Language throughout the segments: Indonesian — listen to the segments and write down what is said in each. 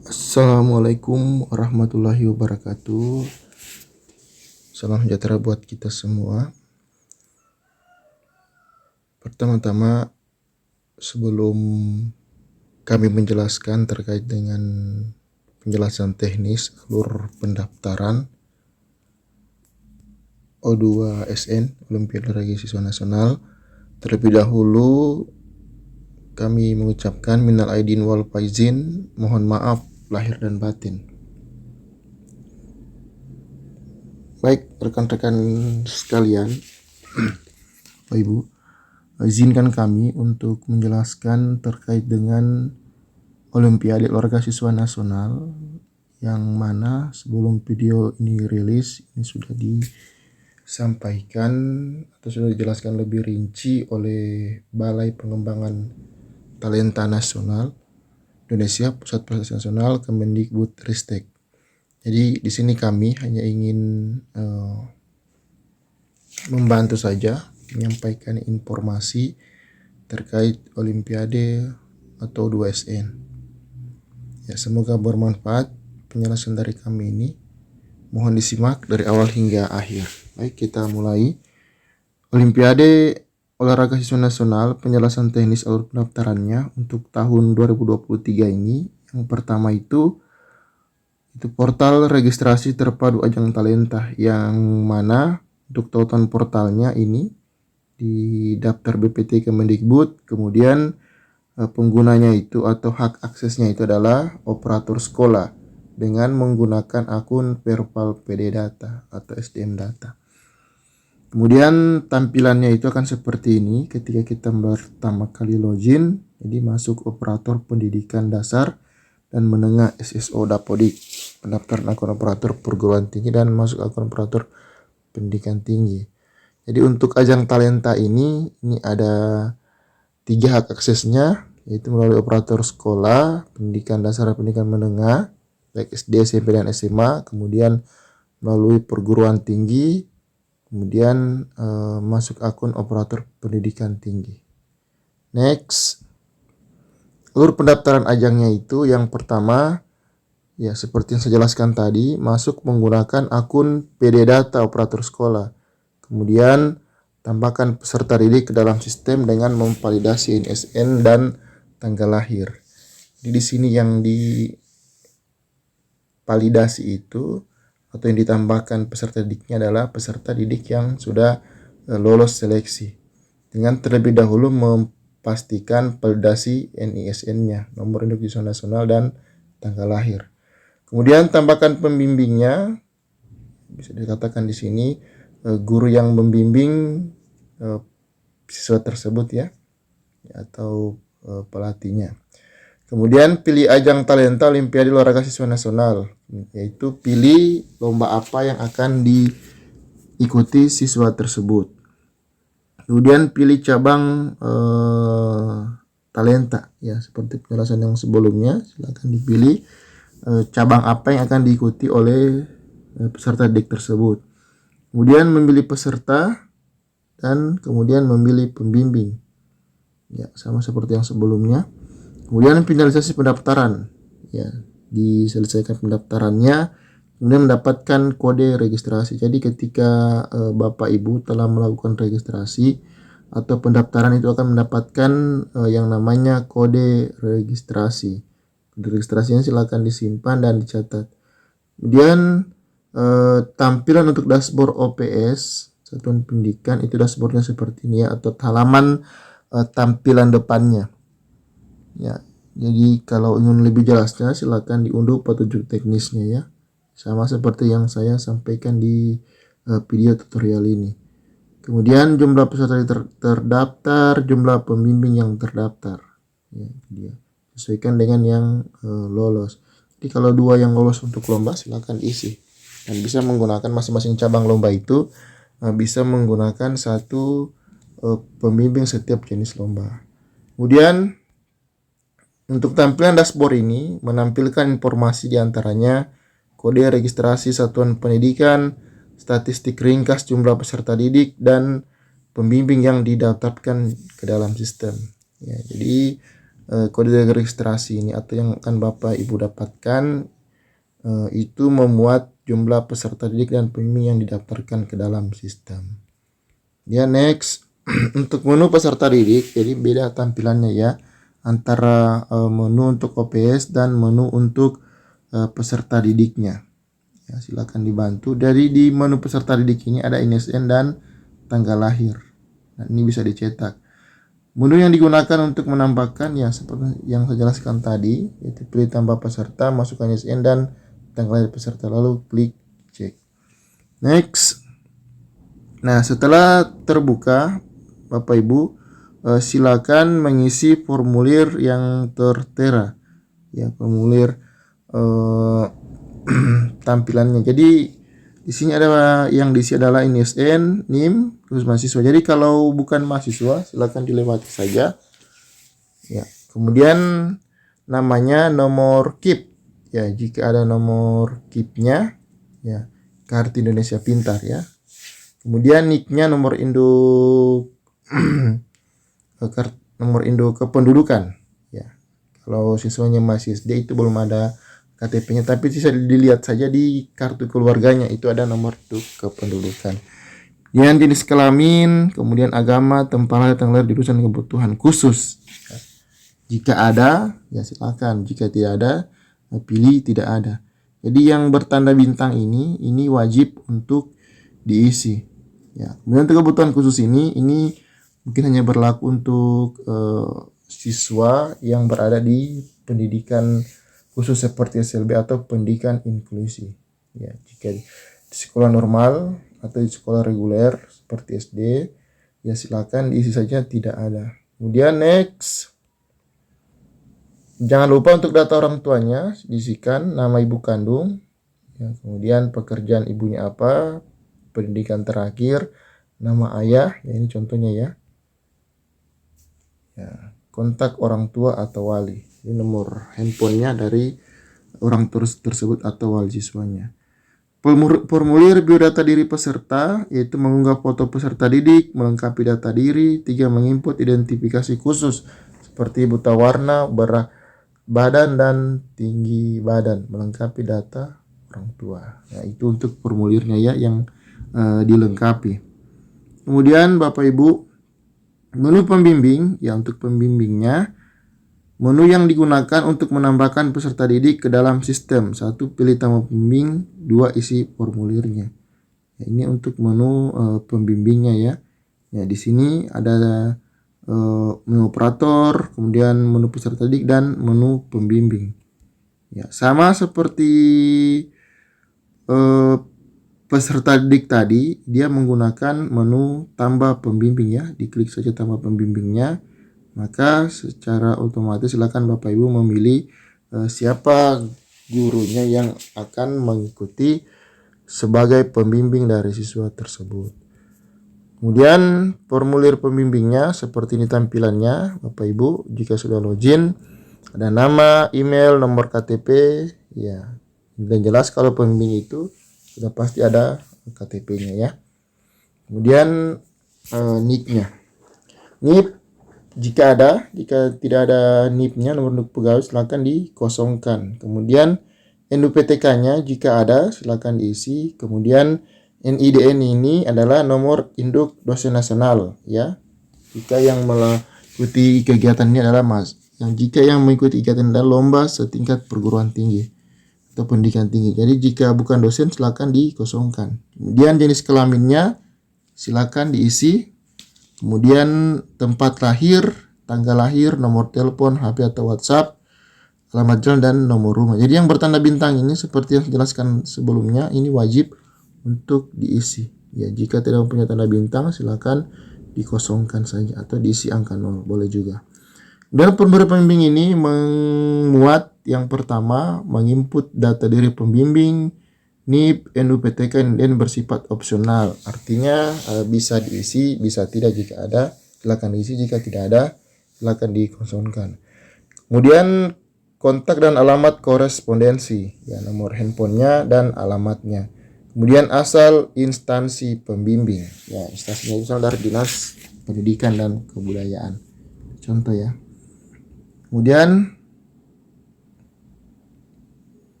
Assalamualaikum warahmatullahi wabarakatuh. Salam sejahtera buat kita semua. Pertama-tama, sebelum kami menjelaskan terkait dengan penjelasan teknis alur pendaftaran O2SN Olimpiade Raga Siswa Nasional, terlebih dahulu kami mengucapkan minal aidin wal faizin, mohon maaf lahir dan batin. Baik rekan-rekan sekalian, Bapak Ibu, izinkan kami untuk menjelaskan terkait dengan Olimpiade Olahraga Siswa Nasional, yang mana sebelum video ini rilis ini sudah disampaikan atau sudah dijelaskan lebih rinci oleh Balai Pengembangan Talenta Nasional Indonesia Pusat Prestasi Nasional Kemendikbudristek. Jadi di sini kami hanya ingin membantu saja menyampaikan informasi terkait Olimpiade atau 2SN. Ya, semoga bermanfaat penjelasan dari kami ini. Mohon disimak dari awal hingga akhir. Baik, kita mulai. Olimpiade Olahraga Siswa Nasional, penjelasan teknis alur pendaftarannya untuk tahun 2023 ini. Yang pertama itu portal registrasi terpadu ajang talenta, yang mana untuk tautan portalnya ini di daftar BPT Kemendikbud, kemudian penggunanya itu atau hak aksesnya itu adalah operator sekolah dengan menggunakan akun Perpal PD Data atau SDM Data. Kemudian tampilannya itu akan seperti ini ketika kita pertama kali login. Jadi masuk operator pendidikan dasar dan menengah SSO Dapodik, pendaftaran akun operator perguruan tinggi, dan masuk akun operator pendidikan tinggi. Jadi untuk ajang talenta ini ada 3 hak aksesnya, yaitu melalui operator sekolah, pendidikan dasar dan pendidikan menengah, baik SD, SMP, dan SMA, kemudian melalui perguruan tinggi, kemudian masuk akun operator pendidikan tinggi. Next, alur pendaftaran ajangnya itu yang pertama, ya seperti yang saya jelaskan tadi, masuk menggunakan akun PD Data operator sekolah. Kemudian tambahkan peserta didik ke dalam sistem dengan memvalidasi NSN dan tanggal lahir. Jadi di sini yang divalidasi itu atau yang ditambahkan peserta didiknya adalah peserta didik yang sudah lolos seleksi, dengan terlebih dahulu pastikan validasi NISN-nya, nomor induk siswa nasional, dan tanggal lahir. Kemudian tambahkan pembimbingnya, bisa dikatakan di sini guru yang membimbing siswa tersebut ya atau pelatihnya. Kemudian pilih ajang talenta Olimpiade Olahraga Siswa Nasional, yaitu pilih lomba apa yang akan diikuti siswa tersebut. Kemudian pilih cabang talenta, ya seperti penjelasan yang sebelumnya. Silakan dipilih cabang apa yang akan diikuti oleh peserta didik tersebut. Kemudian memilih peserta dan kemudian memilih pembimbing, ya sama seperti yang sebelumnya. Kemudian finalisasi pendaftaran, ya diselesaikan pendaftarannya, kemudian mendapatkan kode registrasi. Jadi ketika Bapak Ibu telah melakukan registrasi atau pendaftaran, itu akan mendapatkan yang namanya kode registrasi. Kode registrasinya silakan disimpan dan dicatat. Kemudian tampilan untuk dashboard OPS Satuan Pendidikan, itu dashboardnya seperti ini ya, atau halaman tampilan depannya. Ya, jadi kalau ingin lebih jelasnya silakan diunduh petunjuk teknisnya ya, sama seperti yang saya sampaikan di video tutorial ini. Kemudian jumlah peserta terdaftar, jumlah pembimbing yang terdaftar, ya dia sesuaikan dengan yang lolos. Jadi kalau 2 yang lolos untuk lomba silakan isi, dan bisa menggunakan masing-masing cabang lomba itu bisa menggunakan 1 pembimbing setiap jenis lomba. Kemudian untuk tampilan dashboard ini menampilkan informasi diantaranya kode registrasi satuan pendidikan, statistik ringkas jumlah peserta didik, dan pembimbing yang didaftarkan ke dalam sistem. Ya, jadi kode registrasi ini atau yang akan Bapak Ibu dapatkan itu memuat jumlah peserta didik dan pembimbing yang didaftarkan ke dalam sistem. Ya, next. Untuk menu peserta didik, jadi beda tampilannya ya antara menu untuk OPS dan menu untuk peserta didiknya. Ya, silakan dibantu. Dari di menu peserta didik ini ada ISN dan tanggal lahir. Nah, ini bisa dicetak. Menu yang digunakan untuk menambahkan ya seperti yang saya jelaskan tadi, yaitu pilih tambah peserta, masukkan ISN dan tanggal lahir peserta, lalu klik cek. Next. Nah, setelah terbuka, Bapak Ibu silakan mengisi formulir yang tertera. Ya, formulir tampilannya. Jadi di sini ada yang diisi adalah ISN, NIM, terus mahasiswa. Jadi kalau bukan mahasiswa silakan dilewati saja. Ya, kemudian namanya, nomor KIP. Ya, jika ada nomor KIP-nya, ya, Kartu Indonesia Pintar ya. Kemudian NIK-nya, nomor induk nomor induk kependudukan ya. Kalau siswanya masih SD itu belum ada KTP-nya, tapi bisa dilihat saja di kartu keluarganya itu ada nomor induk kependudukan. Kemudian jenis kelamin, kemudian agama, tempat lahir, tanggal lahir, jurusan, kebutuhan khusus. Jika ada, ya silakan. Jika tidak ada, pilih tidak ada. Jadi yang bertanda bintang ini wajib untuk diisi. Ya, kemudian untuk kebutuhan khusus ini mungkin hanya berlaku untuk siswa yang berada di pendidikan khusus seperti SLB atau pendidikan inklusi. Ya, jika di sekolah normal atau di sekolah reguler seperti SD, ya silakan diisi saja tidak ada. Kemudian next. Jangan lupa untuk data orang tuanya diisikan, nama ibu kandung, ya, kemudian pekerjaan ibunya apa, pendidikan terakhir, nama ayah, ya ini contohnya ya. Ya, kontak orang tua atau wali. Ini nomor handphonenya dari orang tersebut atau wali siswanya. Formulir biodata diri peserta, yaitu mengunggah foto peserta didik, melengkapi data diri. 3. Menginput identifikasi khusus seperti buta warna, badan dan tinggi badan, melengkapi data orang tua. Ya, itu untuk formulirnya ya yang dilengkapi. Kemudian Bapak Ibu, menu pembimbing ya, untuk pembimbingnya menu yang digunakan untuk menambahkan peserta didik ke dalam sistem. 1. Pilih tambah pembimbing. 2. Isi formulirnya. Ya, ini untuk menu pembimbingnya ya. Ya, di sini ada menu operator, kemudian menu peserta didik dan menu pembimbing. Ya, sama seperti peserta didik tadi, dia menggunakan menu tambah pembimbing ya. Diklik saja tambah pembimbingnya, maka secara otomatis silakan Bapak Ibu memilih siapa gurunya yang akan mengikuti sebagai pembimbing dari siswa tersebut. Kemudian formulir pembimbingnya seperti ini tampilannya Bapak Ibu. Jika sudah login, ada nama, email, nomor KTP ya. Dan jelas kalau pembimbing itu sudah pasti ada KTP-nya ya. Kemudian NIP-nya. NIP jika ada, jika tidak ada NIP-nya, nomor induk pegawai, silakan dikosongkan. Kemudian NUPTK-nya jika ada silakan diisi. Kemudian NIDN ini adalah nomor induk dosen nasional ya. Jika yang mengikuti kegiatan ini adalah jika yang mengikuti kegiatan adalah lomba setingkat perguruan tinggi atau pendidikan tinggi. Jadi jika bukan dosen silakan dikosongkan. Kemudian jenis kelaminnya silakan diisi. Kemudian tempat lahir, tanggal lahir, nomor telepon, HP atau WhatsApp, alamat jalan dan nomor rumah. Jadi yang bertanda bintang ini seperti yang saya jelaskan sebelumnya, ini wajib untuk diisi. Ya, jika tidak mempunyai tanda bintang silakan dikosongkan saja atau diisi angka 0 boleh juga. Dan formulir pembimbing ini memuat yang pertama menginput data diri pembimbing, NIP, NUPTK dan bersifat opsional. Artinya bisa diisi, bisa tidak. Jika ada silakan diisi, jika tidak ada silakan dikosongkan. Kemudian kontak dan alamat korespondensi, ya, nomor handphonenya dan alamatnya. Kemudian asal instansi pembimbing, ya, instansinya itu dari Dinas Pendidikan dan Kebudayaan. Contoh ya. Kemudian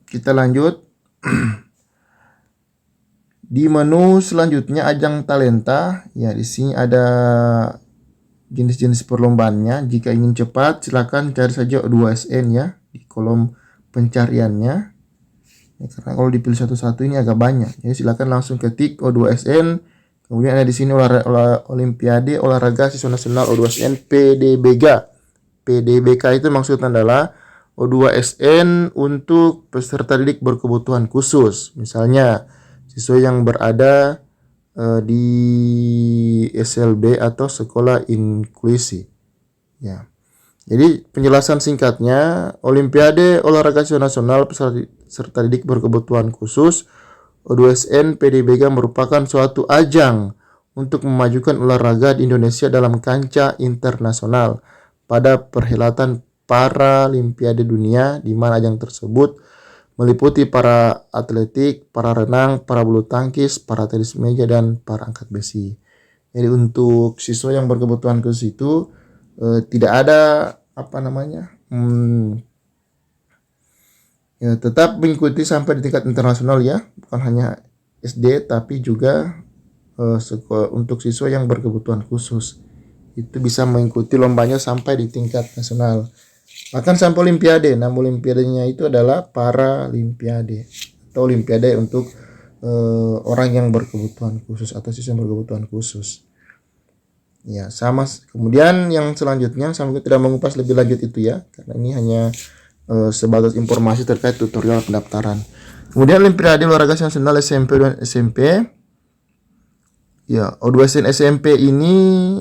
kita lanjut. Di menu selanjutnya ajang talenta, ya di sini ada jenis-jenis perlombaannya. Jika ingin cepat, silakan cari saja O2SN ya di kolom pencariannya. Ya, karena kalau dipilih satu-satu ini agak banyak. Jadi silakan langsung ketik O2SN. Kemudian ada di sini Olimpiade Olahraga Siswa Nasional O2SN PDBG. PDBK itu maksudnya adalah O2SN untuk peserta didik berkebutuhan khusus. Misalnya siswa yang berada di SLB atau sekolah inklusi. Ya. Jadi penjelasan singkatnya, Olimpiade Olahraga Nasional peserta didik berkebutuhan khusus O2SN PDBG merupakan suatu ajang untuk memajukan olahraga di Indonesia dalam kancah internasional pada perhelatan Paralimpiade Dunia, di mana ajang tersebut meliputi para atletik, para renang, para bulu tangkis, para tenis meja, dan para angkat besi. Jadi untuk siswa yang berkebutuhan khusus itu tidak ada ya, tetap mengikuti sampai di tingkat internasional ya, bukan hanya SD tapi juga untuk siswa yang berkebutuhan khusus itu bisa mengikuti lombanya sampai di tingkat nasional. Bahkan sampai olimpiade. Nama olimpiadenya itu adalah Paralimpiade atau olimpiade untuk orang yang berkebutuhan khusus atau siswa yang berkebutuhan khusus. Ya, sama. Kemudian yang selanjutnya sampai tidak mengupas lebih lanjut itu ya, karena ini hanya sebatas informasi terkait tutorial pendaftaran. Kemudian Olimpiade Olahraga Nasional SMP dan SMP. Ya, O2SN SMP ini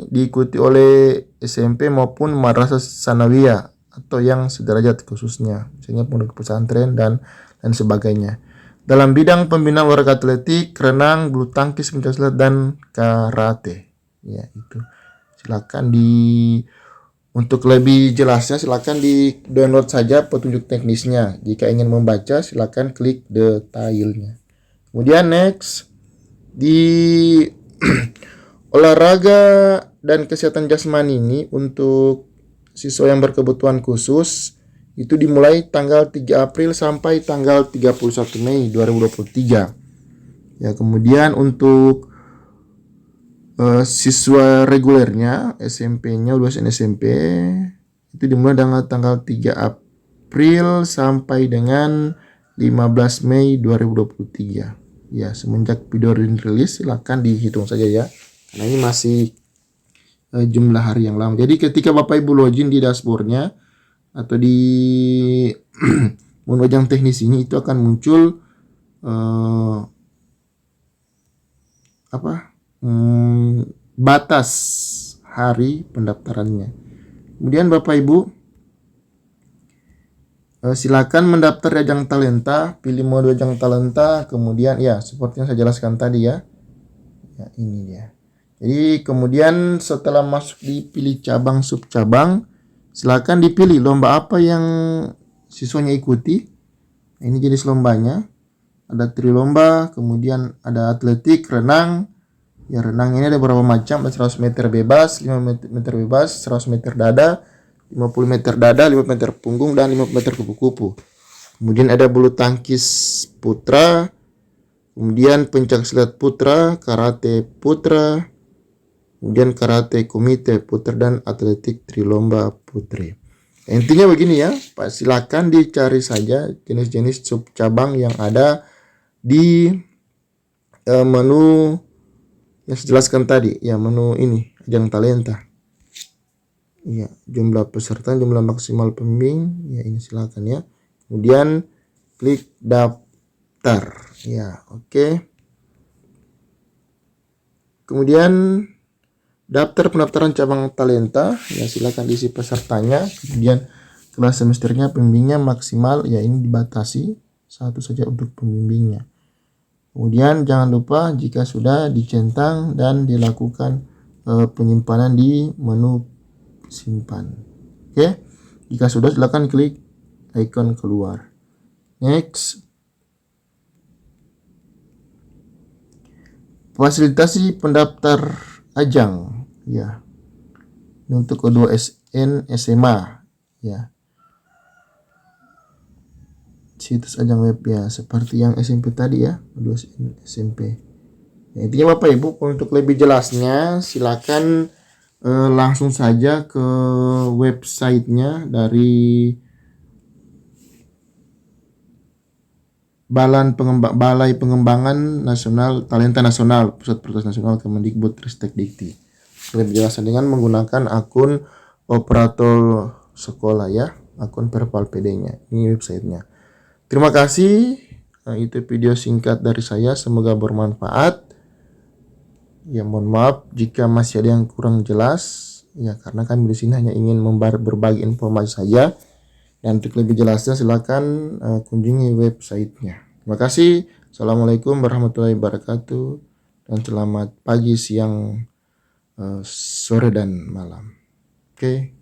diikuti oleh SMP maupun madrasah sanawiyah atau yang sederajat khususnya, misalnya pondok pesantren dan sebagainya. Dalam bidang pembinaan olahraga atletik, renang, bulu tangkis, pencaksilat, dan karate. Ya, itu. Silakan untuk lebih jelasnya silakan di-download saja petunjuk teknisnya. Jika ingin membaca silakan klik detailnya. Kemudian next di olahraga dan kesehatan jasmani ini untuk siswa yang berkebutuhan khusus itu dimulai tanggal 3 April sampai tanggal 31 Mei 2023. Ya, kemudian untuk siswa regulernya SMP-nya lulusan SMP itu dimulai dengan tanggal 3 April sampai dengan 15 Mei 2023. Ya, semenjak video rilis silakan dihitung saja ya. Karena ini masih jumlah hari yang lama. Jadi ketika Bapak Ibu login di dashboardnya atau di menu ajang teknis ini itu akan muncul batas hari pendaftarannya. Kemudian Bapak Ibu silakan mendaftar di ajang talenta, pilih mode ajang talenta, kemudian ya seperti yang saya jelaskan tadi ya. Ya, ini dia. Jadi kemudian setelah masuk dipilih cabang subcabang, silakan dipilih lomba apa yang siswanya ikuti. Ini jenis lombanya. Ada trilomba, kemudian ada atletik, renang. Ya, renang ini ada beberapa macam, ada 100 meter bebas, 5 meter bebas, 100 meter dada, 50 meter dada, 5 meter punggung, dan 5 meter kupu-kupu. Kemudian ada bulu tangkis putra, kemudian pencaksilat putra, karate putra, kemudian karate komite putra, dan atletik trilomba putri. Intinya begini ya, Pak, silakan dicari saja jenis-jenis sub cabang yang ada di menu yang saya jelaskan tadi, ya menu ini ajang talenta. Ya, jumlah peserta, jumlah maksimal pembimbing, ya ini silakan ya. Kemudian klik daftar. Ya, oke. Kemudian daftar pendaftaran cabang talenta, ya silakan diisi pesertanya. Kemudian kelas semesternya, pembimbingnya maksimal, ya ini dibatasi satu saja untuk pembimbingnya. Kemudian jangan lupa jika sudah dicentang dan dilakukan penyimpanan di menu simpan. Oke, jika sudah silakan klik icon keluar. Next, fasilitasi pendaftar ajang ya untuk O2SN SMA Ya, situs ajang web ya seperti yang SMP tadi ya, 2SN SMP. Ya, intinya Bapak Ibu, untuk lebih jelasnya silakan langsung saja ke websitenya dari Balai Pengembangan Nasional Talenta Nasional Pusat Prioritas Nasional Kemendikbudristekdikti. Lebih jelasan dengan menggunakan akun operator sekolah ya, akun Perpal PD-nya. Ini websitenya. Terima kasih. Itu video singkat dari saya, semoga bermanfaat. Ya, mohon maaf jika masih ada yang kurang jelas. Ya, karena kami di sini hanya ingin berbagi informasi saja. Dan untuk lebih jelasnya silakan kunjungi websitenya. Terima kasih. Assalamualaikum warahmatullahi wabarakatuh. Dan selamat pagi, siang, sore, dan malam. Oke.